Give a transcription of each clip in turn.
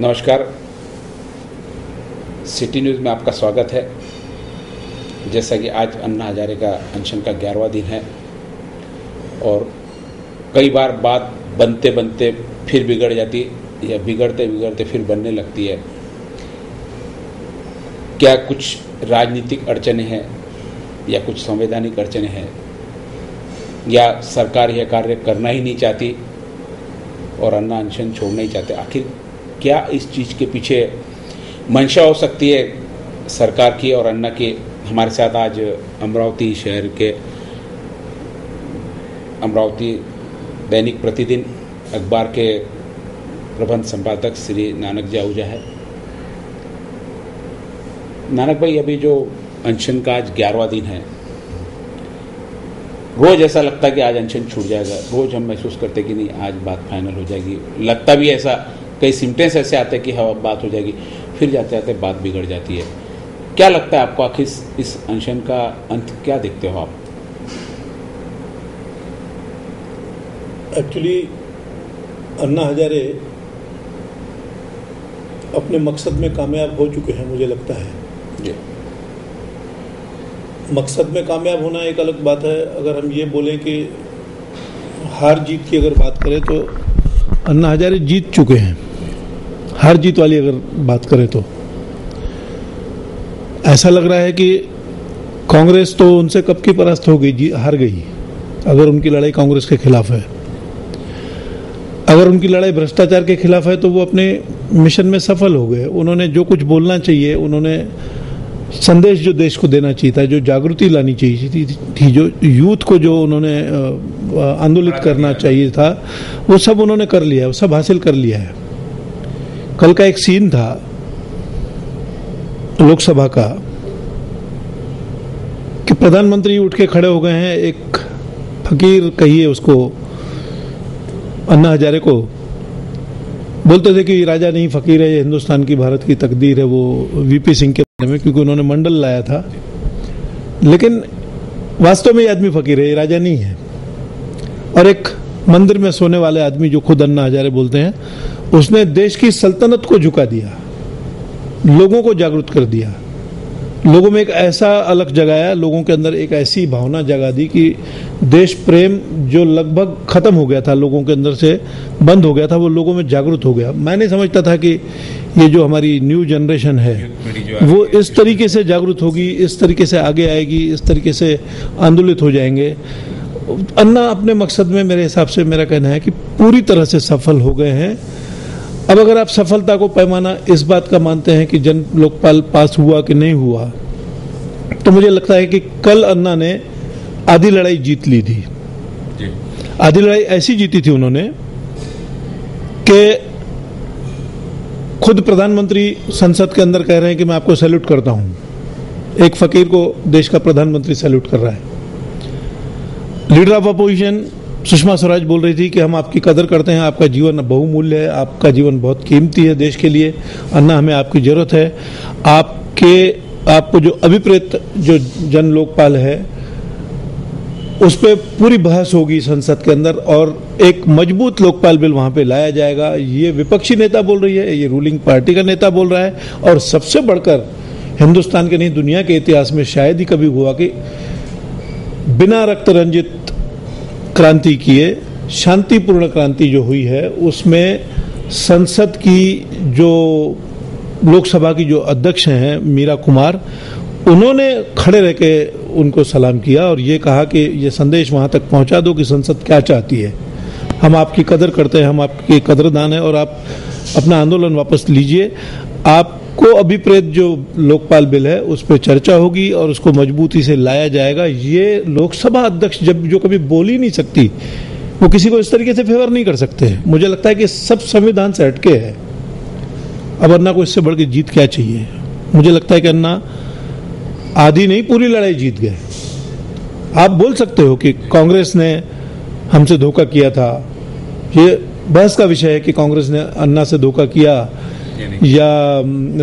नमस्कार, city news में आपका स्वागत है। जैसा कि आज अन्ना हजारे का अनशन का 11वां दिन है और कई बार बात बनते बनते फिर बिगड़ जाती है या बिगड़ते बिगड़ते फिर बनने लगती है। क्या कुछ राजनीतिक अड़चने हैं या कुछ संवैधानिक अड़चने हैं या सरकार यह कार्य करना ही नहीं चाहती और अन्ना अनशन छोड़ना ही चाहते? आखिर क्या इस चीज़ के पीछे मंशा हो सकती है सरकार की और अन्ना की? हमारे साथ आज अमरावती शहर के अमरावती दैनिक प्रतिदिन अखबार के प्रबंध संपादक श्री नानक जी आहूजा है। नानक भाई, अभी जो अनशन का आज 11वां दिन है, रोज ऐसा लगता है कि आज अनशन छूट जाएगा। रोज हम महसूस करते कि नहीं, आज बात फाइनल हो जाएगी। लगता भी ऐसा, कई सिम्टम्स ऐसे आते हैं कि हाँ बात हो जाएगी, फिर जाते जाते बात बिगड़ जाती है। क्या लगता है आपको, आखिर इस अनशन का अंत क्या देखते हो आप? एक्चुअली अन्ना हजारे अपने मकसद में कामयाब हो चुके हैं, मुझे लगता है। जी। मकसद में कामयाब होना एक अलग बात है। अगर हम ये बोलें कि हार जीत की अगर बात करें तो अन्ना हजारे जीत चुके हैं। हार जीत वाली अगर बात करें तो ऐसा लग रहा है कि कांग्रेस तो उनसे कब की परास्त हो गई, हार गई। अगर उनकी लड़ाई कांग्रेस के खिलाफ है, अगर उनकी लड़ाई भ्रष्टाचार के खिलाफ है, तो वो अपने मिशन में सफल हो गए। उन्होंने जो कुछ बोलना चाहिए, उन्होंने संदेश जो देश को देना चाहिए था, जो जागृति लानी चाहिए थी, जो यूथ को जो उन्होंने आंदोलित करना चाहिए था, वो सब उन्होंने कर लिया है, वो सब हासिल कर लिया है। कल का एक सीन था लोकसभा का कि प्रधानमंत्री उठ के खड़े हो गए हैं, एक फकीर कहिए उसको, अन्ना हजारे को बोलते थे कि राजा नहीं फकीर है, ये हिंदुस्तान की भारत की तकदीर है। वो वीपी सिंह के बारे में, क्योंकि उन्होंने मंडल लाया था, लेकिन वास्तव में ये आदमी फकीर है, ये राजा नहीं है। और एक मंदिर में सोने वाले आदमी जो खुद अन्ना हजारे बोलते हैं, उसने देश की सल्तनत को झुका दिया, लोगों को जागरूक कर दिया, लोगों में एक ऐसा अलग जगाया, लोगों के अंदर एक ऐसी भावना जगा दी कि देश प्रेम जो लगभग खत्म हो गया था, लोगों के अंदर से बंद हो गया था, वो लोगों में जागरूक हो गया। मैं नहीं समझता था कि ये जो हमारी न्यू जनरेशन है वो इस तरीके से जागरूक होगी, इस तरीके से आगे आएगी, इस तरीके से आंदोलित हो जाएंगे। अन्ना अपने मकसद में, मेरे हिसाब से मेरा कहना है कि पूरी तरह से सफल हो गए हैं। अब अगर आप सफलता को पैमाना इस बात का मानते हैं कि जन लोकपाल पास हुआ कि नहीं हुआ, तो मुझे लगता है कि कल अन्ना ने आधी लड़ाई जीत ली थी। आधी लड़ाई ऐसी जीती थी उन्होंने कि खुद प्रधानमंत्री संसद के अंदर कह रहे हैं कि मैं आपको सैल्यूट करता हूं। एक फकीर को देश का प्रधानमंत्री सैल्यूट कर रहा है। Leader of opposition Sushma Swaraj बोल रही थी कि हम आपकी कदर करते हैं, आपका जीवन बहुमूल्य है, आपका जीवन बहुत कीमती है देश के लिए। अन्ना, हमें आपकी जरूरत है। आपको जो अभिप्रेत जो जन लोकपाल है उस पर पूरी बहस होगी संसद के अंदर और एक मजबूत लोकपाल बिल वहां पे लाया जाएगा। ये विपक्षी नेता बोल रही है, ये रूलिंग पार्टी का नेता बोल रहा है। और सबसे बढ़कर हिंदुस्तान के नहीं, दुनिया के इतिहास में शायद ही कभी हुआ कि बिना रक्त रंजित क्रांति किए शांतिपूर्ण क्रांति जो हुई है, उसमें संसद की जो लोकसभा की जो अध्यक्ष हैं मीरा कुमार, उन्होंने खड़े रह के उनको सलाम किया और ये कहा कि ये संदेश वहां तक पहुंचा दो कि संसद क्या चाहती है। हम आपकी कदर करते हैं, हम आपके कदरदान हैं और आप अपना आंदोलन वापस लीजिए। आपको अभिप्रेत जो लोकपाल बिल है उस पर चर्चा होगी और उसको मजबूती से लाया जाएगा। ये लोकसभा अध्यक्ष जो कभी बोल ही नहीं सकती, वो किसी को इस तरीके से फेवर नहीं कर सकते। मुझे लगता है कि सब संविधान से हटके है। अब अन्ना को इससे बढ़ के जीत क्या चाहिए? मुझे लगता है कि अन्ना आधी नहीं, पूरी लड़ाई जीत गए। आप बोल सकते हो कि कांग्रेस ने हमसे धोखा किया था, ये बहस का विषय है कि कांग्रेस ने अन्ना से धोखा किया या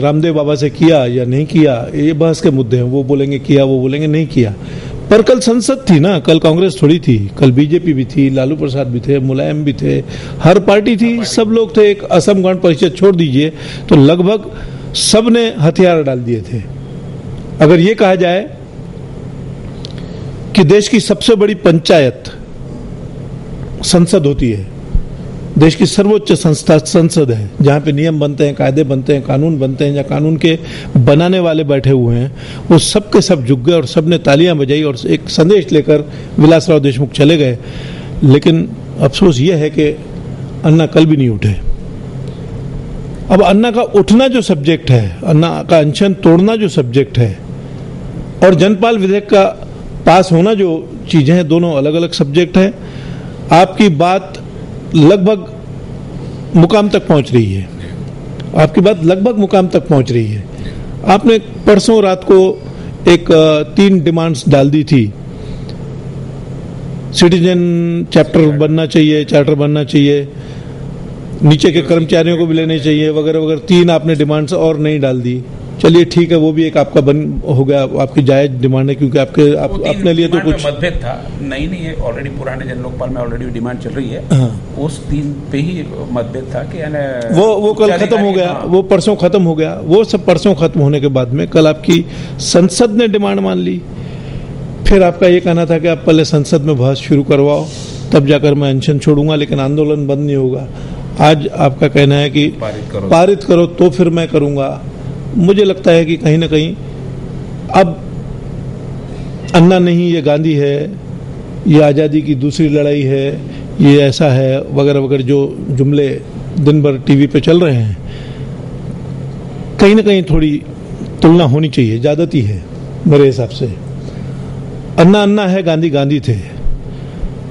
रामदेव बाबा से किया या नहीं किया, ये बहस के मुद्दे हैं। वो बोलेंगे किया, वो बोलेंगे नहीं किया। पर कल संसद थी ना, कल कांग्रेस थोड़ी थी, कल बीजेपी भी थी, लालू प्रसाद भी थे, मुलायम भी थे, हर पार्टी थी, सब लोग थे। एक असम गण परिषद छोड़ दीजिए तो लगभग सब ने हथियार डाल दिए थे। अगर ये कहा जाए कि देश की सबसे बड़ी पंचायत संसद होती है, देश की सर्वोच्च संस्था संसद है, जहां पे नियम बनते हैं, कायदे बनते हैं, कानून बनते हैं, या कानून के बनाने वाले बैठे हुए हैं, वो सब के सब झुक गए और सब ने तालियां बजाई और एक संदेश लेकर विलासराव देशमुख चले गए। लेकिन अफसोस ये है कि अन्ना कल भी नहीं उठे। अब अन्ना का उठना जो सब्जेक्ट है, अन्ना का अनशन तोड़ना जो सब्जेक्ट है, और जनपाल विधेयक का पास होना जो चीजें हैं, दोनों अलग अलग सब्जेक्ट है। आपकी बात लगभग मुकाम तक पहुंच रही है, आपकी बात लगभग मुकाम तक पहुंच रही है। आपने परसों रात को एक 3 डिमांड्स डाल दी थी, सिटीजन चैप्टर बनना चाहिए, चार्टर बनना चाहिए, नीचे के कर्मचारियों को भी लेने चाहिए, वगैरह वगैरह। 3 आपने डिमांड्स और नहीं डाल दी। चलिए ठीक है, वो भी एक आपका बन हो गया, आपकी जायज डिमांड है, क्योंकि अपने लिए तो कुछ मतभेद था। नहीं है, ऑलरेडी पुराने जन लोकपाल में ऑलरेडी डिमांड चल रही है। हाँ। उस 3 पे ही मतभेद था कि वो कल खत्म हो गया। हाँ। वो परसों खत्म हो गया। वो सब परसों खत्म होने के बाद में कल आपकी संसद ने डिमांड मान ली। फिर आपका ये कहना था कि आप पहले संसद में बहस शुरू करवाओ, तब जाकर मैं अनशन छोड़ूंगा, लेकिन आंदोलन बंद नहीं होगा। आज आपका कहना है कि पारित करो तो फिर मैं करूंगा। मुझे लगता है कि कहीं ना कहीं अब अन्ना नहीं, ये गांधी है, ये आज़ादी की दूसरी लड़ाई है, ये ऐसा है, वगैरह वगैरह जो जुमले दिन भर टीवी पे चल रहे हैं, कहीं ना कहीं थोड़ी तुलना होनी चाहिए, ज्यादती है मेरे हिसाब से। अन्ना अन्ना है, गांधी गांधी थे।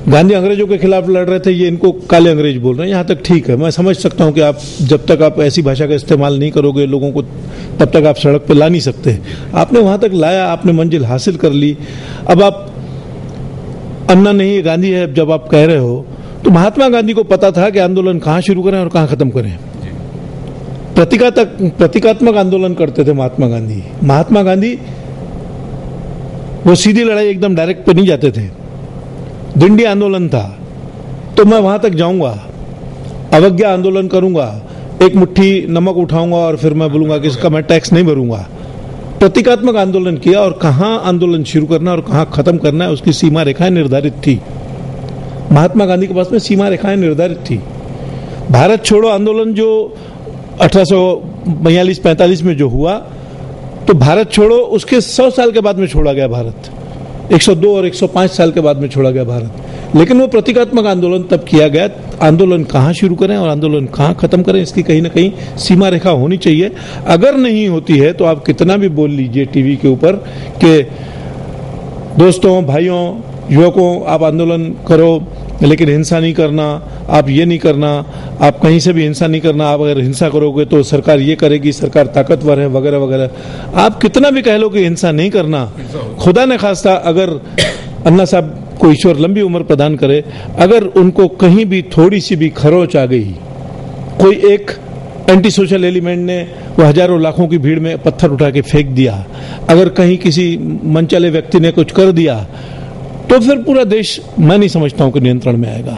गांधी अंग्रेजों के खिलाफ लड़ रहे थे, ये इनको काले अंग्रेज बोल रहे हैं। यहाँ तक ठीक है, मैं समझ सकता हूँ कि आप जब तक आप ऐसी भाषा का इस्तेमाल नहीं करोगे लोगों को, तब तक आप सड़क पे ला नहीं सकते। आपने वहां तक लाया, आपने मंजिल हासिल कर ली। अब आप अन्ना नहीं गांधी है जब आप कह रहे हो, तो महात्मा गांधी को पता था कि आंदोलन कहाँ शुरू करें और कहाँ खत्म करें। प्रतीकात्मक आंदोलन करते थे महात्मा गांधी। महात्मा गांधी वो सीधी लड़ाई एकदम डायरेक्ट पे नहीं जाते थे। दिंडी आंदोलन था तो मैं वहां तक जाऊंगा, अवज्ञा आंदोलन करूंगा, एक मुट्ठी नमक उठाऊंगा और फिर मैं बोलूंगा कि इसका मैं टैक्स नहीं भरूंगा। प्रतीकात्मक आंदोलन किया और कहां आंदोलन शुरू करना और कहां खत्म करना है उसकी सीमा रेखाएं निर्धारित थी। महात्मा गांधी के पास में सीमा रेखाएं निर्धारित थी। भारत छोड़ो आंदोलन जो 1842-45 में जो हुआ, तो भारत छोड़ो उसके 100 साल के बाद में छोड़ा गया भारत, 102 और 105 साल के बाद में छोड़ा गया भारत। लेकिन वो प्रतीकात्मक आंदोलन तब किया गया। आंदोलन कहाँ शुरू करें और आंदोलन कहाँ खत्म करें, इसकी कहीं ना कहीं सीमा रेखा होनी चाहिए। अगर नहीं होती है तो आप कितना भी बोल लीजिए टीवी के ऊपर कि दोस्तों, भाइयों, युवकों, आप आंदोलन करो लेकिन हिंसा नहीं करना, आप ये नहीं करना, आप कहीं से भी हिंसा नहीं करना, आप अगर हिंसा करोगे तो सरकार ये करेगी, सरकार ताकतवर है, वगैरह वगैरह। आप कितना भी कह लो कि हिंसा नहीं करना, खुदा ने खास्ता अगर अन्ना साहब को ईश्वर लंबी उम्र प्रदान करे, अगर उनको कहीं भी थोड़ी सी भी खरोच आ गई, कोई एक एंटी सोशल एलिमेंट ने वो हजारों लाखों की भीड़ में पत्थर उठा के फेंक दिया, अगर कहीं किसी मनचले व्यक्ति ने कुछ कर दिया, तो फिर पूरा देश, मैं नहीं समझता हूं कि नियंत्रण में आएगा।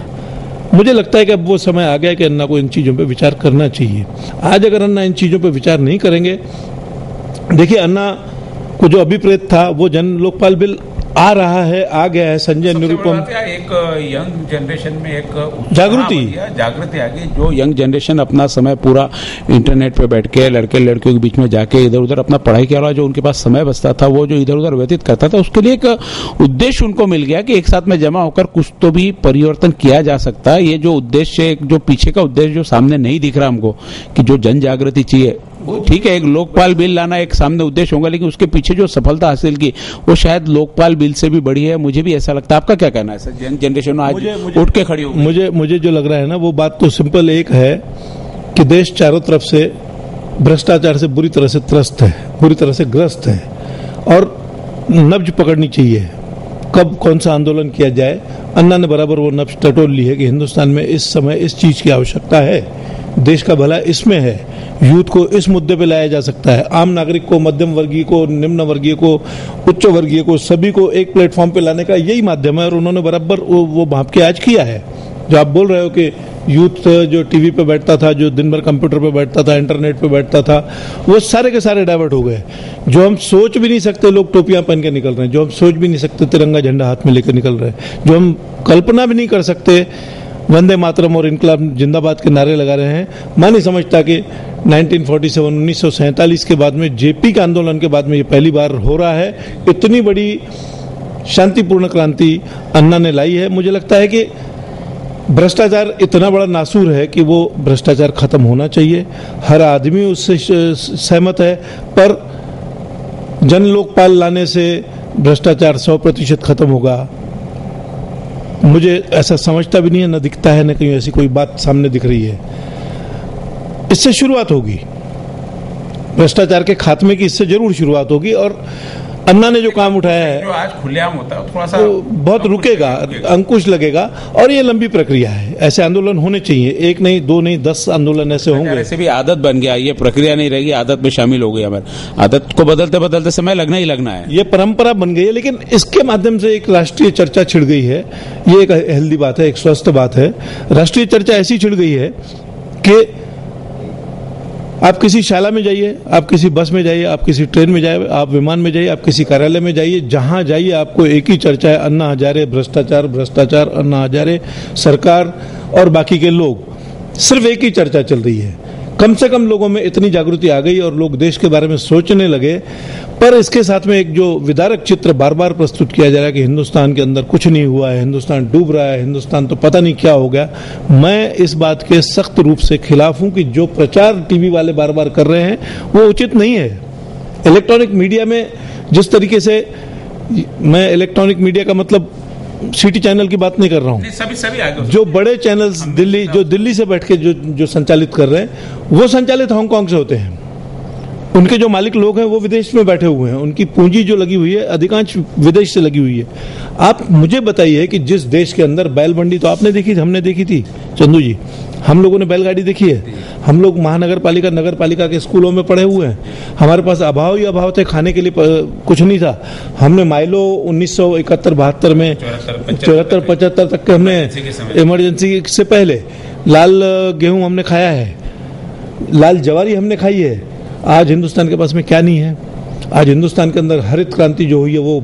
मुझे लगता है कि अब वो समय आ गया कि अन्ना को इन चीजों पे विचार करना चाहिए। आज अगर अन्ना इन चीजों पे विचार नहीं करेंगे, देखिए अन्ना को जो अभिप्रेत था वो जन लोकपाल बिल आ रहा है, आ गया है। संजय निरुपम, एक यंग जनरेशन में एक जागृति आ गई। जो यंग जनरेशन अपना समय पूरा इंटरनेट पे बैठ के लड़के लड़कियों के बीच में जाके इधर उधर अपना पढ़ाई के अलावा जो उनके पास समय बचता था, वो जो इधर उधर व्यतीत करता था, उसके लिए एक उद्देश्य उनको मिल गया कि एक साथ में जमा होकर कुछ तो भी परिवर्तन किया जा सकता है। ये जो उद्देश्य, जो पीछे का उद्देश्य जो सामने नहीं दिख रहा हमको, कि जो जन जागृति चाहिए, ठीक है, एक लोकपाल बिल लाना एक सामने उद्देश्य होगा, लेकिन उसके पीछे जो सफलता हासिल की वो शायद लोकपाल बिल से भी बड़ी है। मुझे भी ऐसा लगता है। आपका क्या कहना है सर? यंग जनरेशन आज उठ के खड़ी हो गई। मुझे जो लग रहा है ना, वो बात तो सिंपल एक है कि देश चारों तरफ से भ्रष्टाचार से बुरी तरह से त्रस्त है, बुरी तरह से ग्रस्त है, और नब्ज पकड़नी चाहिए कब कौन सा आंदोलन किया जाए। अन्ना ने बराबर वो नब्ज टटोल ली है कि हिंदुस्तान में इस समय इस चीज की आवश्यकता है, देश का भला इसमें है। यूथ को इस मुद्दे पे लाया जा सकता है। आम नागरिक को, मध्यम वर्गीय को, निम्न वर्गीय को, उच्च वर्गीय को, सभी को एक प्लेटफॉर्म पे लाने का यही माध्यम है और उन्होंने बराबर वो भाप के आज किया है। जो आप बोल रहे हो कि यूथ जो टीवी पे बैठता था, जो दिन भर कंप्यूटर पे बैठता था, इंटरनेट पे बैठता था, वो सारे के सारे डाइवर्ट हो गए। जो हम सोच भी नहीं सकते लोग टोपियां पहन के निकल रहे हैं, जो हम सोच भी नहीं सकते तिरंगा झंडा हाथ में लेकर निकल रहे हैं, जो हम कल्पना भी नहीं कर सकते वंदे मातरम और इनकलाब जिंदाबाद के नारे लगा रहे हैं। मैं नहीं समझता कि 1947 1947 के बाद में, जेपी के आंदोलन के बाद में ये पहली बार हो रहा है। इतनी बड़ी शांतिपूर्ण क्रांति अन्ना ने लाई है। मुझे लगता है कि भ्रष्टाचार इतना बड़ा नासूर है कि वो भ्रष्टाचार खत्म होना चाहिए। हर आदमी उससे सहमत है, पर जन लोकपाल लाने से भ्रष्टाचार 100% खत्म होगा, मुझे ऐसा समझता भी नहीं है, न दिखता है, न कहीं ऐसी कोई बात सामने दिख रही है। इससे शुरुआत होगी, भ्रष्टाचार के खात्मे की इससे जरूर शुरुआत होगी। और अन्ना ने जो काम उठाया है, जो आज खुलेआम होता है, थोड़ा सा बहुत रुकेगा, अंकुश लगेगा और ये लंबी प्रक्रिया है। ऐसे आंदोलन होने चाहिए, एक नहीं, दो नहीं, 10 आंदोलन ऐसे होंगे। ऐसे भी आदत बन गया, ये प्रक्रिया नहीं रहेगी, आदत में शामिल हो गई। हमारे आदत को बदलते बदलते समय लगना ही लगना है, ये परंपरा बन गई है। लेकिन इसके माध्यम से एक राष्ट्रीय चर्चा छिड़ गई है, ये एक हेल्दी बात है, एक स्वस्थ बात है। राष्ट्रीय चर्चा ऐसी छिड़ गई है कि आप किसी शाला में जाइए, आप किसी बस में जाइए, आप किसी ट्रेन में जाइए, आप विमान में जाइए, आप किसी कार्यालय में जाइए, जहां जाइए आपको एक ही चर्चा है, अन्ना हजारे भ्रष्टाचार, भ्रष्टाचार, अन्ना हजारे सरकार और बाकी के लोग, सिर्फ एक ही चर्चा चल रही है। कम से कम लोगों में इतनी जागृति आ गई और लोग देश के बारे में सोचने लगे। पर इसके साथ में एक जो विदारक चित्र बार बार प्रस्तुत किया जा रहा है कि हिंदुस्तान के अंदर कुछ नहीं हुआ है, हिंदुस्तान डूब रहा है, हिंदुस्तान तो पता नहीं क्या हो गया, मैं इस बात के सख्त रूप से खिलाफ हूं कि जो प्रचार टीवी वाले बार बार कर रहे हैं वो उचित नहीं है। इलेक्ट्रॉनिक मीडिया में जिस तरीके से, मैं इलेक्ट्रॉनिक मीडिया का मतलब सिटी चैनल की बात नहीं कर रहा हूँ, सभी आगे जो बड़े चैनल्स दिल्ली, जो दिल्ली से बैठ के जो संचालित कर रहे हैं, वो संचालित हांगकांग से होते हैं। उनके जो मालिक लोग हैं वो विदेश में बैठे हुए हैं, उनकी पूंजी जो लगी हुई है अधिकांश विदेश से लगी हुई है। आप मुझे बताइए कि जिस देश के अंदर बैलमंडी तो आपने देखी थी, हमने देखी थी चंदू जी, हम लोगों ने बैलगाड़ी देखी है, हम लोग महानगर पालिका, नगर पालिका के स्कूलों में पढ़े हुए हैं, हमारे पास अभाव ही अभाव थे, खाने के लिए कुछ नहीं था। हमने माइलो 1971-72 में 74-75 तक के हमने इमरजेंसी से पहले लाल गेहूं हमने खाया है, लाल जवारी हमने खाई है। आज हिंदुस्तान के पास में क्या नहीं है? आज हिंदुस्तान के अंदर हरित क्रांति जो हुई है वो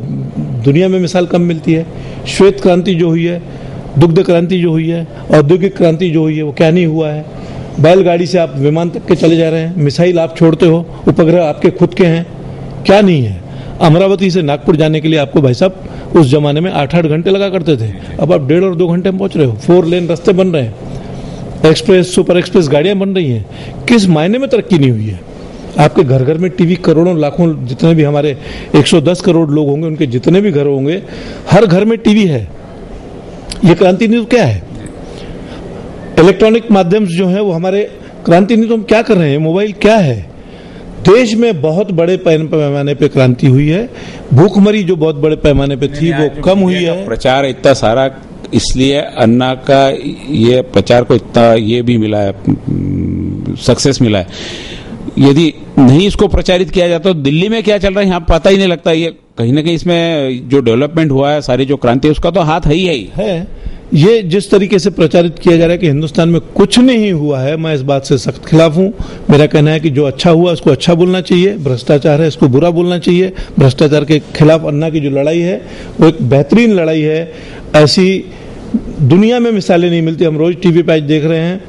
दुनिया में मिसाल कम मिलती है। श्वेत क्रांति जो हुई है, दुग्ध क्रांति जो हुई है, औद्योगिक क्रांति जो हुई है, वो क्या नहीं हुआ है। बैलगाड़ी से आप विमान तक के चले जा रहे हैं, मिसाइल आप छोड़ते हो, उपग्रह आपके खुद के हैं, क्या नहीं है। अमरावती से नागपुर जाने के लिए आपको भाई साहब उस जमाने में 8-8 घंटे लगा करते थे, अब आप 1.5 और 2 घंटे में पहुंच रहे हो। 4 लेन रास्ते बन रहे हैं, एक्सप्रेस, सुपर एक्सप्रेस गाड़ियां बन रही हैं। किस मायने में तरक्की नहीं हुई है? आपके घर घर में टीवी, करोड़ों लाखों, जितने भी हमारे 110 करोड़ लोग होंगे, उनके जितने भी घर होंगे, हर घर में टीवी है। ये क्रांति नहीं तो क्या है? इलेक्ट्रॉनिक माध्यम जो है वो हमारे क्रांति नहीं तो हम क्या कर रहे हैं? मोबाइल क्या है? देश में बहुत बड़े पैमाने पे क्रांति हुई है। भूखमरी जो बहुत बड़े पैमाने पे थी वो कम हुई है। प्रचार इतना सारा, इसलिए अन्ना का ये प्रचार को इतना ये भी मिला है, सक्सेस मिला है। यदि नहीं इसको प्रचारित किया जाता तो दिल्ली में क्या चल रहा है यहाँ पता ही नहीं लगता। ये कहीं ना कहीं इसमें जो डेवलपमेंट हुआ है, सारी जो क्रांति, उसका तो हाथ ही है। ये जिस तरीके से प्रचारित किया जा रहा है कि हिंदुस्तान में कुछ नहीं हुआ है, मैं इस बात से सख्त खिलाफ हूं। मेरा कहना है कि जो अच्छा हुआ उसको अच्छा बोलना चाहिए, भ्रष्टाचार है इसको बुरा बोलना चाहिए। भ्रष्टाचार के खिलाफ अन्ना की जो लड़ाई है वो एक बेहतरीन लड़ाई है। ऐसी दुनिया में मिसालें नहीं मिलती। हम रोज टीवी पे आज देख रहे हैं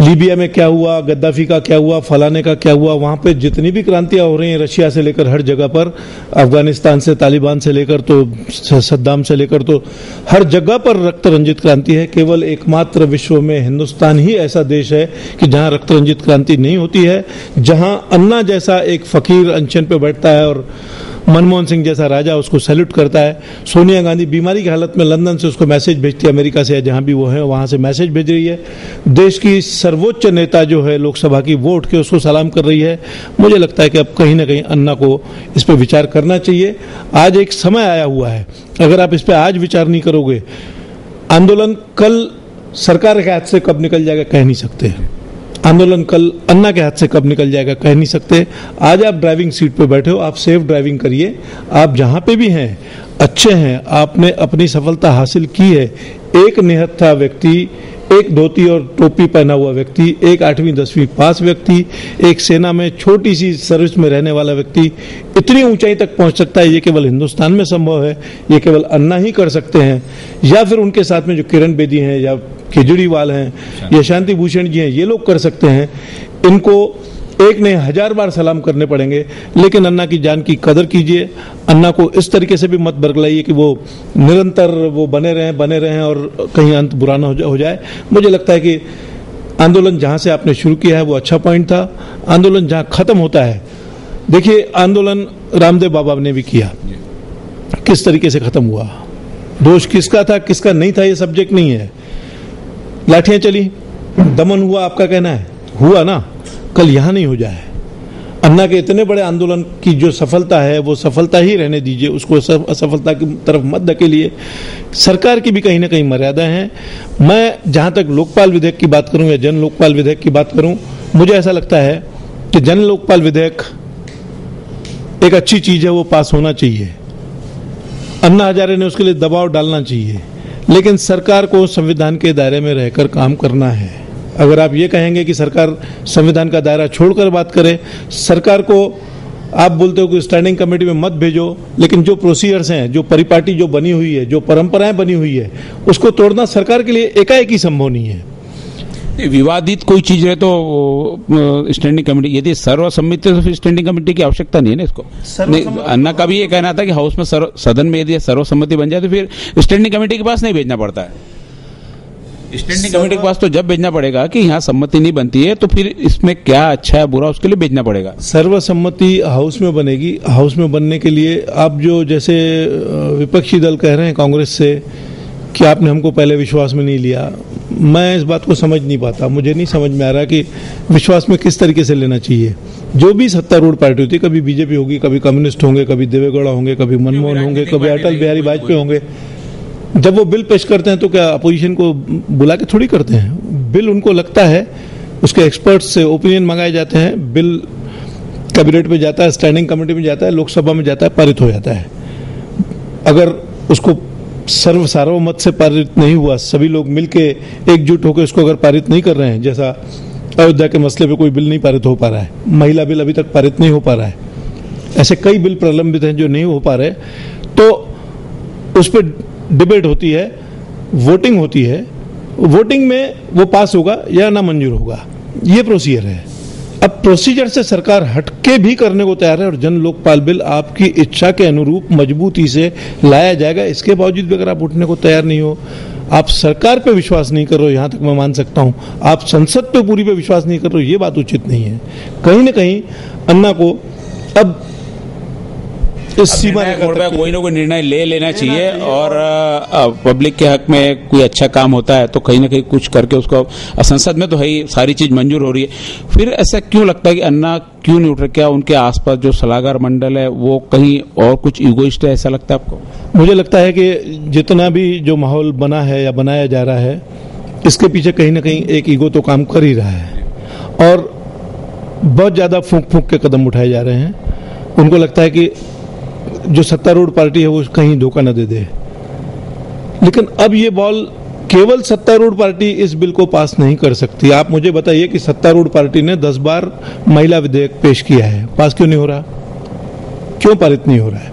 लीबिया में क्या हुआ, गद्दाफी का क्या हुआ, फलाने का क्या हुआ। वहां पे जितनी भी क्रांतियां हो रही हैं, रशिया से लेकर हर जगह पर, अफगानिस्तान से तालिबान से लेकर तो सद्दाम से लेकर तो हर जगह पर रक्त रंजित क्रांति है। केवल एकमात्र विश्व में हिंदुस्तान ही ऐसा देश है कि जहां रक्त रंजित क्रांति नहीं होती है, जहां अन्ना जैसा एक फकीर अनशन पे बैठता है और मनमोहन सिंह जैसा राजा उसको सैल्यूट करता है। सोनिया गांधी बीमारी की हालत में लंदन से उसको मैसेज भेजती है, अमेरिका से या जहां भी वो है वहां से मैसेज भेज रही है। देश की सर्वोच्च नेता जो है लोकसभा की, वो उठ के उसको सलाम कर रही है। मुझे लगता है कि अब कहीं ना कहीं अन्ना को इस पर विचार करना चाहिए। आज एक समय आया हुआ है, अगर आप इस पर आज विचार नहीं करोगे, आंदोलन कल सरकार के हाथ से कब निकल जाएगा कह नहीं सकते। आंदोलन कल अन्ना के हाथ से कब निकल जाएगा कह नहीं सकते। आज आप ड्राइविंग सीट पे बैठे हो, आप सेफ ड्राइविंग करिए। आप जहां पे भी हैं अच्छे हैं, आपने अपनी सफलता हासिल की है। एक निहत्था व्यक्ति, एक धोती और टोपी पहना हुआ व्यक्ति, एक 8वीं 10वीं पास व्यक्ति, एक सेना में छोटी सी सर्विस में रहने वाला व्यक्ति इतनी ऊंचाई तक पहुंच सकता है। ये केवल हिंदुस्तान में संभव है, ये केवल अन्ना ही कर सकते हैं, या फिर उनके साथ में जो किरण बेदी हैं या केजरीवाल हैं या शांति भूषण जी हैं, ये लोग कर सकते हैं। इनको एक ने 1000 बार सलाम करने पड़ेंगे, लेकिन अन्ना की जान की कदर कीजिए। अन्ना को इस तरीके से भी मत बरगलाइए कि वो निरंतर वो बने रहें और कहीं अंत बुरा ना हो जाए। मुझे लगता है कि आंदोलन जहां से आपने शुरू किया है वो अच्छा पॉइंट था। आंदोलन जहां खत्म होता है, देखिए आंदोलन रामदेव बाबा ने भी किया, किस तरीके से खत्म हुआ, दोष किसका था किसका नहीं था ये सब्जेक्ट नहीं है। लाठियां चली, दमन हुआ, आपका कहना है हुआ ना, कल यहां नहीं हो जाए। अन्ना के इतने बड़े आंदोलन की जो सफलता है वो सफलता ही रहने दीजिए, उसको असफलता की तरफ मत धकेलिए। सरकार की भी कहीं ना कहीं मर्यादा है। मैं जहां तक लोकपाल विधेयक की बात करूं या जन लोकपाल विधेयक की बात करूं, मुझे ऐसा लगता है कि जन लोकपाल विधेयक एक अच्छी चीज है, वो पास होना चाहिए। अन्ना हजारे ने उसके लिए दबाव डालना चाहिए, लेकिन सरकार को संविधान के दायरे में रहकर काम करना है। अगर आप ये कहेंगे कि सरकार संविधान का दायरा छोड़कर बात करे, सरकार को आप बोलते हो कि स्टैंडिंग कमेटी में मत भेजो, लेकिन जो प्रोसीजर्स हैं, जो परिपाटी जो बनी हुई है, जो परंपराएं बनी हुई है, उसको तोड़ना सरकार के लिए एकाएक ही संभव नहीं है। विवादित कोई चीज है तो स्टैंडिंग कमेटी, यदि सर्वसम्मति तो फिर स्टैंडिंग कमेटी की आवश्यकता नहीं है ना इसको। अन्ना का भी ये कहना था कि हाउस में सदन में यदि सर्वसम्मति बन जाए तो फिर स्टैंडिंग कमेटी के पास नहीं भेजना पड़ता है। स्टैंडिंग कमेटी के पास तो जब भेजना पड़ेगा कि यहाँ सम्मति नहीं बनती है तो फिर इसमें क्या अच्छा है बुरा उसके लिए भेजना पड़ेगा। सर्वसम्मति हाउस में बनेगी। हाउस में बनने के लिए आप जो जैसे विपक्षी दल कह रहे हैं कांग्रेस से कि आपने हमको पहले विश्वास में नहीं लिया, मैं इस बात को समझ नहीं पाता। मुझे नहीं समझ में आ रहा कि विश्वास में किस तरीके से लेना चाहिए। जो भी सत्तारूढ़ पार्टी होती है, कभी बीजेपी होगी, कभी कम्युनिस्ट होंगे, कभी देवेगौड़ा होंगे, कभी मनमोहन होंगे, कभी अटल बिहारी वाजपेयी होंगे, जब वो बिल पेश करते हैं तो क्या अपोजिशन को बुला के थोड़ी करते हैं। बिल उनको लगता है, उसके एक्सपर्ट्स से ओपिनियन मंगाए जाते हैं, बिल कैबिनेट में जाता है, स्टैंडिंग कमेटी में जाता है, लोकसभा में जाता है, पारित हो जाता है। अगर उसको सार्वमत से पारित नहीं हुआ, सभी लोग मिलके एकजुट होकर उसको अगर पारित नहीं कर रहे हैं, जैसा अयोध्या के मसले पे कोई बिल नहीं पारित हो पा रहा है, महिला बिल अभी तक पारित नहीं हो पा रहा है, ऐसे कई बिल प्रलंबित हैं जो नहीं हो पा रहे, तो उस पर डिबेट होती है, वोटिंग होती है, वोटिंग में वो पास होगा या ना मंजूर होगा, ये प्रोसीजर है। अब प्रोसीजर से सरकार हटके भी करने को तैयार है और जन लोकपाल बिल आपकी इच्छा के अनुरूप मजबूती से लाया जाएगा। इसके बावजूद भी अगर आप उठने को तैयार नहीं हो, आप सरकार पे विश्वास नहीं कर रहे हो, यहां तक मैं मान सकता हूं, आप संसद पे पूरी पे विश्वास नहीं कर रहे हो, ये बात उचित नहीं है। कहीं ना कहीं अन्ना को अब इस सीमा कोई ना कोई निर्णय ले लेना चाहिए और पब्लिक के हक में कोई अच्छा काम होता है तो कहीं ना कहीं कुछ करके उसको, संसद में तो है ही सारी चीज मंजूर हो रही है, फिर ऐसा क्यों लगता है कि अन्ना क्यों नहीं उठ रहे? क्या उनके आसपास जो सलाहकार मंडल है वो कहीं और कुछ ईगोइस्ट है, ऐसा लगता है आपको? मुझे लगता है कि जितना भी जो माहौल बना है या बनाया जा रहा है, इसके पीछे कहीं ना कहीं एक ईगो तो काम कर ही रहा है और बहुत ज्यादा फूंक फूंक के कदम उठाए जा रहे हैं। उनको लगता है कि जो सत्तारूढ़ पार्टी है वो कहीं धोखा न दे दे, लेकिन अब ये बॉल केवल सत्तारूढ़ पार्टी इस बिल को पास नहीं कर सकती। आप मुझे बताइए कि सत्तारूढ़ पार्टी ने 10 बार महिला विधेयक पेश किया है, पास क्यों नहीं हो रहा? क्यों पारित नहीं हो रहा है?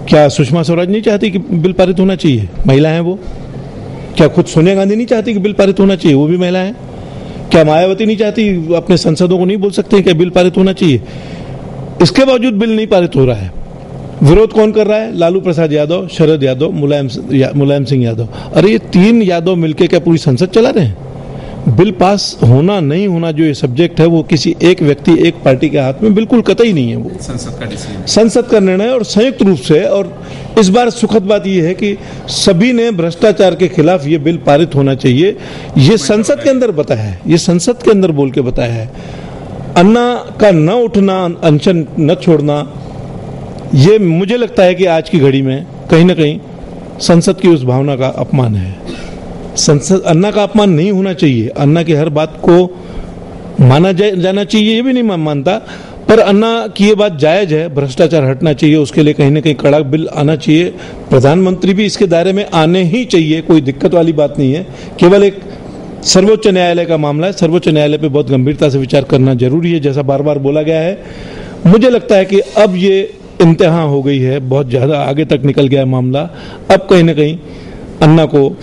क्या सुषमा स्वराज नहीं चाहती कि बिल पारित होना चाहिए? महिला है वो। क्या खुद सोनिया गांधी नहीं चाहती कि बिल पारित होना चाहिए? वो भी महिला है। क्या मायावती नहीं चाहती, अपने सांसदों को नहीं बोल सकते कि बिल पारित होना चाहिए? इसके बावजूद बिल नहीं पारित हो रहा है। विरोध कौन कर रहा है? लालू प्रसाद यादव, शरद यादव, मुलायम सिंह यादव। अरे ये 3 यादव मिलके क्या पूरी संसद चला रहे हैं? बिल पास होना नहीं होना जो ये सब्जेक्ट है वो किसी एक व्यक्ति, एक पार्टी के हाथ में बिल्कुल कतई नहीं है। वो संसद का डिसीजन, संसद का निर्णय और संयुक्त रूप से। और इस बार सुखद बात यह है कि सभी ने भ्रष्टाचार के खिलाफ ये बिल पारित होना चाहिए, ये संसद के अंदर बताया है, ये संसद के अंदर बोल के बताया है। अन्ना का न उठना, अनशन न छोड़ना, ये मुझे लगता है कि आज की घड़ी में कहीं ना कहीं संसद की उस भावना का अपमान है। संसद, अन्ना का अपमान नहीं होना चाहिए। अन्ना की हर बात को माना जाना चाहिए, ये भी नहीं मानता, पर अन्ना की ये बात जायज है, भ्रष्टाचार हटना चाहिए, उसके लिए कहीं ना कहीं कड़ा बिल आना चाहिए, प्रधानमंत्री भी इसके दायरे में आने ही चाहिए, कोई दिक्कत वाली बात नहीं है। केवल एक सर्वोच्च न्यायालय का मामला है, सर्वोच्च न्यायालय पे बहुत गंभीरता से विचार करना जरूरी है, जैसा बार बार बोला गया है। मुझे लगता है कि अब ये इंतहा हो गई है, बहुत ज्यादा आगे तक निकल गया है मामला। अब कहीं ना कहीं अन्ना को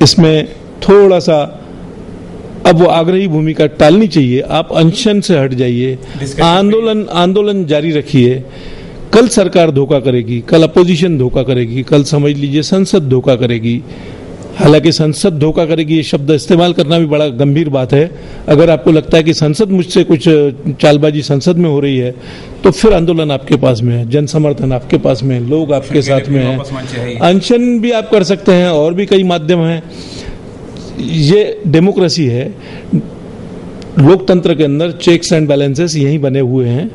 इसमें थोड़ा सा अब वो आग्रही भूमिका टालनी चाहिए। आप अनशन से हट जाइए, आंदोलन जारी रखिए। कल सरकार धोखा करेगी, कल अपोजिशन धोखा करेगी, कल समझ लीजिए संसद धोखा करेगी। हालांकि संसद धोखा करेगी ये शब्द इस्तेमाल करना भी बड़ा गंभीर बात है। अगर आपको लगता है कि संसद मुझसे कुछ चालबाजी संसद में हो रही है, तो फिर आंदोलन आपके पास में है, जन समर्थन आपके पास में है, लोग आपके साथ में है, अनशन भी आप कर सकते हैं, और भी कई माध्यम हैं। ये डेमोक्रेसी है, लोकतंत्र के अंदर चेक्स एंड बैलेंसेस यही बने हुए हैं।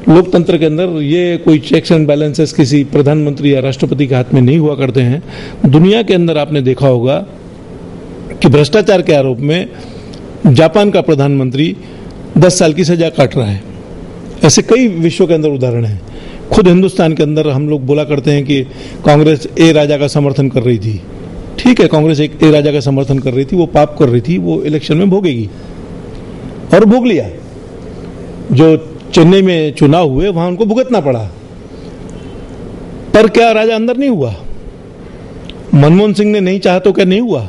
लोकतंत्र के अंदर ये कोई चेक्स एंड बैलेंसेस किसी प्रधानमंत्री या राष्ट्रपति के हाथ में नहीं हुआ करते हैं। दुनिया के अंदर आपने देखा होगा कि भ्रष्टाचार के आरोप में जापान का प्रधानमंत्री 10 साल की सजा काट रहा है। ऐसे कई विश्व के अंदर उदाहरण हैं। खुद हिंदुस्तान के अंदर हम लोग बोला करते हैं कि कांग्रेस ए राजा का समर्थन कर रही थी। ठीक है, कांग्रेस एक ए राजा का समर्थन कर रही थी, वो पाप कर रही थी, वो इलेक्शन में भोगेगी, और भोग लिया। जो चेन्नई में चुनाव हुए वहां उनको भुगतना पड़ा, पर क्या राजा अंदर नहीं हुआ? मनमोहन सिंह ने नहीं चाहा तो क्या नहीं हुआ?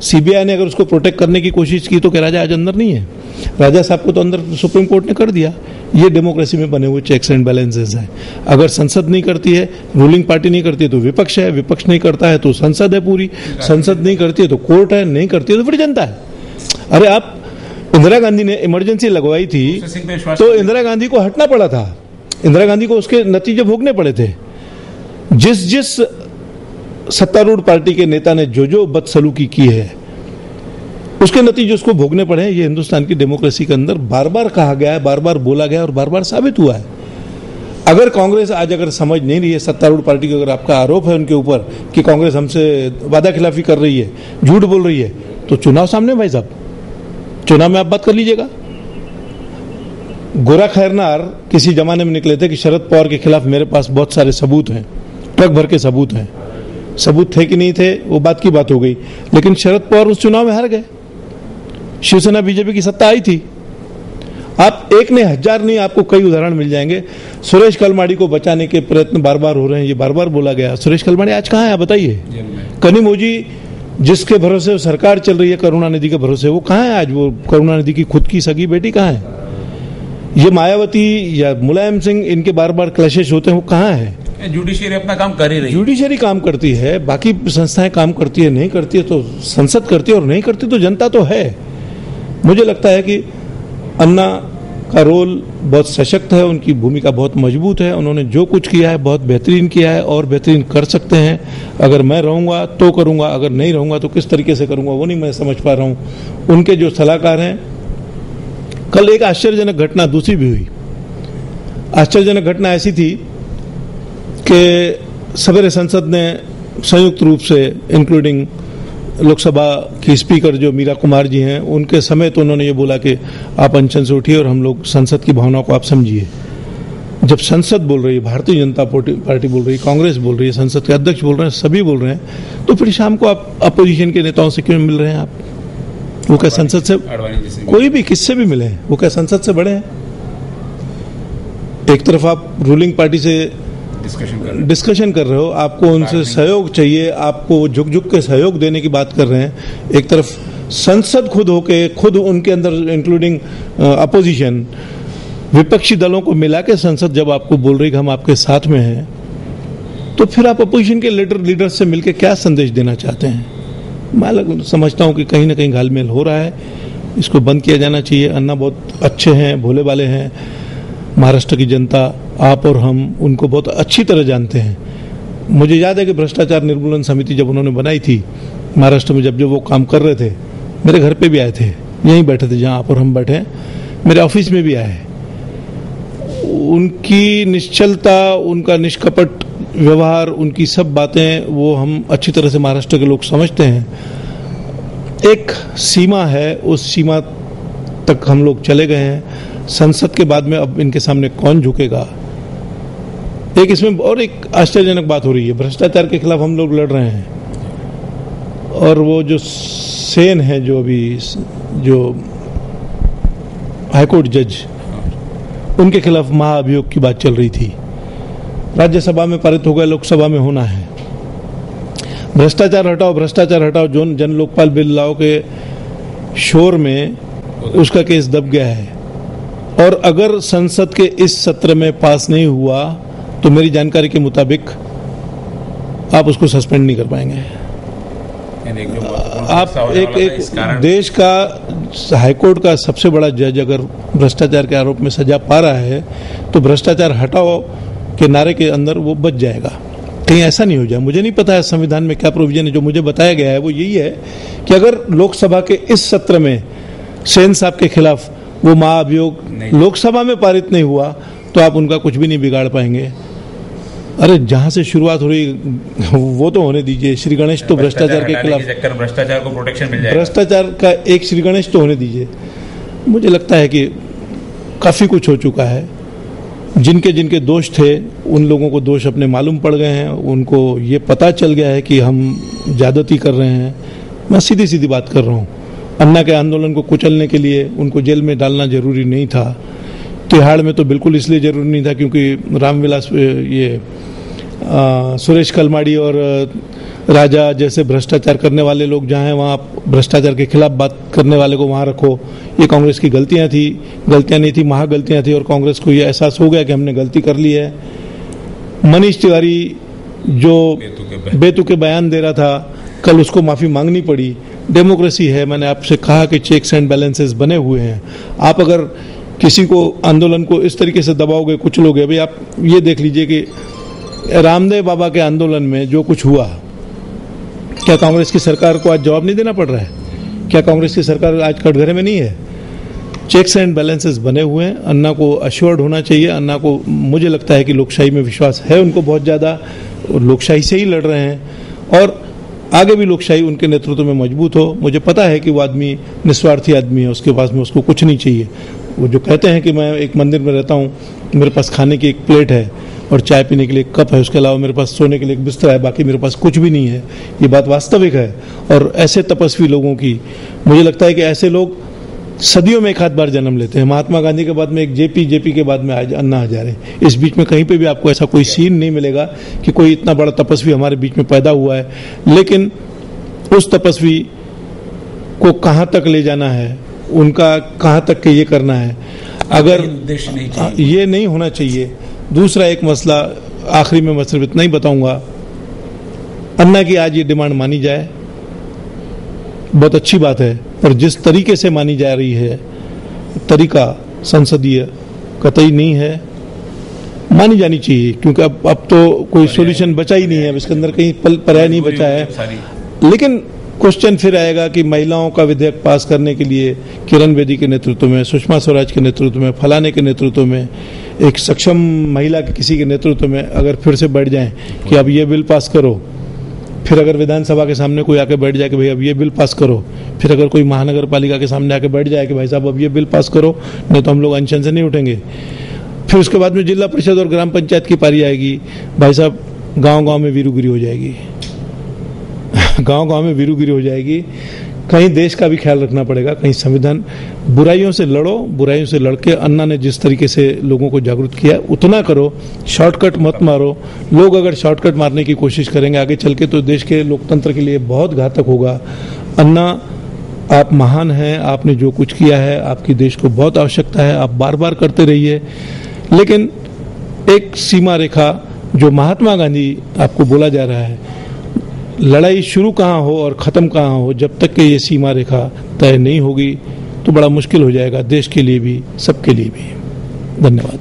सीबीआई ने अगर उसको प्रोटेक्ट करने की कोशिश की तो क्या राजा आज अंदर नहीं है? राजा साहब को तो अंदर सुप्रीम कोर्ट ने कर दिया। ये डेमोक्रेसी में बने हुए चेक्स एंड बैलेंसेस हैं। अगर संसद नहीं करती है, रूलिंग पार्टी नहीं करती है तो विपक्ष है, विपक्ष नहीं करता है तो संसद है पूरी, संसद नहीं करती है तो कोर्ट है, नहीं करती है तो फिर जनता है। अरे आप इंदिरा गांधी ने इमरजेंसी लगवाई थी तो इंदिरा गांधी को हटना पड़ा था, इंदिरा गांधी को उसके नतीजे भोगने पड़े थे। जिस सत्तारूढ़ पार्टी के नेता ने जो बदसलूकी की है उसके नतीजे उसको भोगने पड़े हैं। ये हिंदुस्तान की डेमोक्रेसी के अंदर बार बार कहा गया है, बार बार बोला गया और बार बार साबित हुआ है। अगर कांग्रेस आज अगर समझ नहीं रही है, सत्तारूढ़ पार्टी का अगर आपका आरोप है उनके ऊपर कि कांग्रेस हमसे वादा खिलाफी कर रही है, झूठ बोल रही है, तो चुनाव सामने भाई साहब, चुनाव में आप बात कर लीजिएगा। गोरा खैरनार किसी जमाने में निकले थे कि शरद पवार के खिलाफ मेरे पास बहुत सारे सबूत हैं, ट्रक भर के सबूत हैं। सबूत थे कि नहीं थे वो बात की बात हो गई, लेकिन शरद पवार उस चुनाव में हार गए। शिवसेना बीजेपी की सत्ता आई थी। आप एक ने हजार नहीं, आपको कई उदाहरण मिल जाएंगे। सुरेश कलमाड़ी को बचाने के प्रयत्न बार बार हो रहे हैं, ये बार बार बोला गया। सुरेश कलमाड़ी आज कहाँ है बताइए? कनिमोझी जिसके भरोसे सरकार चल रही है, करुणानिधि के भरोसे, वो कहाँ है आज? वो करुणानिधि की खुद की सगी बेटी कहाँ है? ये मायावती या मुलायम सिंह, इनके बार बार क्लैशेस होते हैं, वो कहाँ है? जुडिशियरी अपना काम कर ही रही है। जुडिशियरी काम करती है, बाकी संस्थाएं काम करती है, नहीं करती है तो संसद करती है, और नहीं करती तो जनता तो है। मुझे लगता है कि अन्ना का रोल बहुत सशक्त है, उनकी भूमिका बहुत मजबूत है। उन्होंने जो कुछ किया है बहुत बेहतरीन किया है और बेहतरीन कर सकते हैं। अगर मैं रहूँगा तो करूँगा, अगर नहीं रहूँगा तो किस तरीके से करूँगा वो नहीं मैं समझ पा रहा हूँ। उनके जो सलाहकार हैं, कल एक आश्चर्यजनक घटना दूसरी भी हुई। आश्चर्यजनक घटना ऐसी थी कि सवेरे संसद ने संयुक्त रूप से, इंक्लूडिंग लोकसभा की स्पीकर जो मीरा कुमार जी हैं, उनके समेत उन्होंने ये बोला कि आप अनशन से उठिए और हम लोग संसद की भावना को आप समझिए। जब संसद बोल रही है, भारतीय जनता पार्टी बोल रही है, कांग्रेस बोल रही है, संसद के अध्यक्ष बोल रहे हैं, सभी बोल रहे हैं, तो फिर शाम को आप अपोजिशन के नेताओं से क्यों मिल रहे हैं? आप वो क्या संसद से, कोई भी किससे भी मिले, वो क्या संसद से बड़े हैं? एक तरफ आप रूलिंग पार्टी से डिस्कशन कर रहे हो, आपको उनसे सहयोग चाहिए, आपको झुक झुक के सहयोग देने की बात कर रहे हैं। एक तरफ संसद खुद उनके अंदर इंक्लूडिंग अपोजिशन, विपक्षी दलों को मिला के संसद जब आपको बोल रही कि हम आपके साथ में हैं, तो फिर आप अपोजिशन के लीडर से मिलकर क्या संदेश देना चाहते हैं? मैं समझता हूं कि कहीं ना कहीं घालमेल हो रहा है, इसको बंद किया जाना चाहिए। अन्ना बहुत अच्छे हैं, भोले वाले हैं। महाराष्ट्र की जनता, आप और हम उनको बहुत अच्छी तरह जानते हैं। मुझे याद है कि भ्रष्टाचार निर्मूलन समिति जब उन्होंने बनाई थी महाराष्ट्र में, जब वो काम कर रहे थे, मेरे घर पे भी आए थे, यहीं बैठे थे जहां आप और हम बैठे हैं, मेरे ऑफिस में भी आए। उनकी निश्चलता, उनका निष्कपट व्यवहार, उनकी सब बातें वो हम अच्छी तरह से महाराष्ट्र के लोग समझते हैं। एक सीमा है, उस सीमा तक हम लोग चले गए हैं। संसद के बाद में अब इनके सामने कौन झुकेगा? एक इसमें और एक आश्चर्यजनक बात हो रही है, भ्रष्टाचार के खिलाफ हम लोग लड़ रहे हैं और वो जो सेन है, जो अभी जो हाईकोर्ट जज, उनके खिलाफ महाअभियोग की बात चल रही थी। राज्यसभा में पारित हो गया, लोकसभा में होना है। भ्रष्टाचार हटाओ, भ्रष्टाचार हटाओ, जो जन लोकपाल बिल लाओ के शोर में उसका केस दब गया है। और अगर संसद के इस सत्र में पास नहीं हुआ तो मेरी जानकारी के मुताबिक आप उसको सस्पेंड नहीं कर पाएंगे। आप एक देश का हाईकोर्ट का सबसे बड़ा जज अगर भ्रष्टाचार के आरोप में सजा पा रहा है तो भ्रष्टाचार हटाओ के नारे के अंदर वो बच जाएगा। कहीं ऐसा नहीं हो जाए। मुझे नहीं पता है संविधान में क्या प्रोविजन है, जो मुझे बताया गया है वो यही है कि अगर लोकसभा के इस सत्र में सेन साहब के खिलाफ वो महाअभियोग लोकसभा में पारित नहीं हुआ तो आप उनका कुछ भी नहीं बिगाड़ पाएंगे। अरे जहां से शुरुआत हो रही वो तो होने दीजिए। श्री गणेश तो भ्रष्टाचार के खिलाफ, भ्रष्टाचार को प्रोटेक्शन मिल जाएगा, भ्रष्टाचार का एक श्री गणेश तो होने दीजिए। मुझे लगता है कि काफी कुछ हो चुका है। जिनके जिनके दोष थे उन लोगों को दोष अपने मालूम पड़ गए हैं, उनको ये पता चल गया है कि हम ज्यादती कर रहे हैं। मैं सीधी सीधी बात कर रहा हूँ। अन्ना के आंदोलन को कुचलने के लिए उनको जेल में डालना जरूरी नहीं था। तिहाड़ में तो बिल्कुल इसलिए जरूरी नहीं था क्योंकि रामविलास सुरेश कलमाड़ी और राजा जैसे भ्रष्टाचार करने वाले लोग जहाँ हैं वहाँ भ्रष्टाचार के खिलाफ बात करने वाले को वहाँ रखो। ये कांग्रेस की गलतियाँ नहीं थी, महागलतियाँ थी और कांग्रेस को ये एहसास हो गया कि हमने गलती कर ली है। मनीष तिवारी जो बेतुके बयान दे रहा था, कल उसको माफ़ी मांगनी पड़ी। डेमोक्रेसी है, मैंने आपसे कहा कि चेक्स एंड बैलेंसेस बने हुए हैं। आप अगर किसी को आंदोलन को इस तरीके से दबाओगे, कुचलोगे, भाई आप ये देख लीजिए कि रामदेव बाबा के आंदोलन में जो कुछ हुआ, क्या कांग्रेस की सरकार को आज जवाब नहीं देना पड़ रहा है? क्या कांग्रेस की सरकार आज कटघरे में नहीं है? चेक्स एंड बैलेंसेस बने हुए हैं। अन्ना को अश्योर्ड होना चाहिए। अन्ना को मुझे लगता है कि लोकशाही में विश्वास है उनको बहुत ज़्यादा, लोकशाही से ही लड़ रहे हैं और आगे भी लोकशाही उनके नेतृत्व में मजबूत हो। मुझे पता है कि वो आदमी निस्वार्थी आदमी है, उसके पास में उसको कुछ नहीं चाहिए। वो जो कहते हैं कि मैं एक मंदिर में रहता हूँ, मेरे पास खाने की एक प्लेट है और चाय पीने के लिए एक कप है, उसके अलावा मेरे पास सोने के लिए एक बिस्तर है, बाकी मेरे पास कुछ भी नहीं है। ये बात वास्तविक है। और ऐसे तपस्वी लोगों की, मुझे लगता है कि ऐसे लोग सदियों में एक आध बार जन्म लेते हैं। महात्मा गांधी के बाद में एक जेपी के बाद में आज अन्ना हजारे। इस बीच में कहीं पे भी आपको ऐसा कोई सीन नहीं मिलेगा कि कोई इतना बड़ा तपस्वी हमारे बीच में पैदा हुआ है। लेकिन उस तपस्वी को कहाँ तक ले जाना है, उनका कहाँ तक के ये करना है, अगर ये नहीं होना चाहिए। दूसरा एक मसला, आखिरी में मैं सिर्फ इतना ही बताऊंगा, अन्ना की आज ये डिमांड मानी जाए, बहुत अच्छी बात है, पर जिस तरीके से मानी जा रही है तरीका संसदीय कतई नहीं है, मानी जानी चाहिए। क्योंकि अब तो कोई सॉल्यूशन बचा ही नहीं है, अब इसके अंदर कहीं पर्याय नहीं बचा है। लेकिन क्वेश्चन फिर आएगा कि महिलाओं का विधेयक पास करने के लिए किरण बेदी के नेतृत्व में, सुषमा स्वराज के नेतृत्व में, फलाने के नेतृत्व में, एक सक्षम महिला के किसी के नेतृत्व में अगर फिर से बैठ जाएं कि अब ये बिल पास करो, फिर अगर विधानसभा के सामने कोई आके बैठ जाए कि भाई अब ये बिल पास करो, फिर अगर कोई महानगर पालिका के सामने आके बैठ जाए कि भाई साहब अब ये बिल पास करो, नहीं तो हम लोग अनशन से नहीं उठेंगे, फिर उसके बाद में जिला परिषद और ग्राम पंचायत की पारी आएगी, भाई साहब गाँव-गाँव में वीरूगिरी हो जाएगी। गांव-गांव में वीरूगिरी हो जाएगी। कहीं देश का भी ख्याल रखना पड़ेगा, कहीं संविधान। बुराइयों से लड़ो, बुराइयों से लड़के अन्ना ने जिस तरीके से लोगों को जागरूक किया उतना करो, शॉर्टकट मत मारो। लोग अगर शॉर्टकट मारने की कोशिश करेंगे आगे चल के तो देश के लोकतंत्र के लिए बहुत घातक होगा। अन्ना, आप महान हैं, आपने जो कुछ किया है, आपकी देश को बहुत आवश्यकता है, आप बार बार करते रहिए। लेकिन एक सीमा रेखा जो महात्मा गांधी आपको बोला जा रहा है, लड़ाई शुरू कहाँ हो और ख़त्म कहाँ हो, जब तक कि ये सीमा रेखा तय नहीं होगी तो बड़ा मुश्किल हो जाएगा देश के लिए भी, सबके लिए भी। धन्यवाद।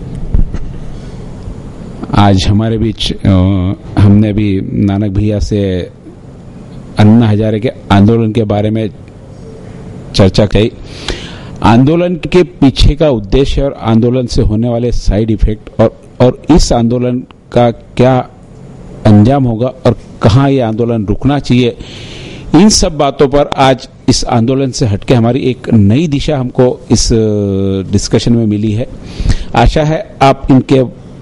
आज हमारे बीच हमने भी नानक भैया से अन्ना हजारे के आंदोलन के बारे में चर्चा की। आंदोलन के पीछे का उद्देश्य और आंदोलन से होने वाले साइड इफेक्ट और इस आंदोलन का क्या अंजाम होगा और कहाँ ये आंदोलन रुकना चाहिए, इन सब बातों पर आज इस आंदोलन से हटके हमारी एक नई दिशा हमको इस डिस्कशन में मिली है। आशा है आप इनके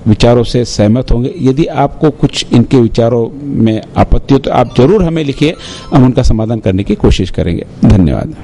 विचारों से सहमत होंगे। यदि आपको कुछ इनके विचारों में आपत्ति हो तो आप जरूर हमें लिखिए, हम उनका समाधान करने की कोशिश करेंगे। धन्यवाद।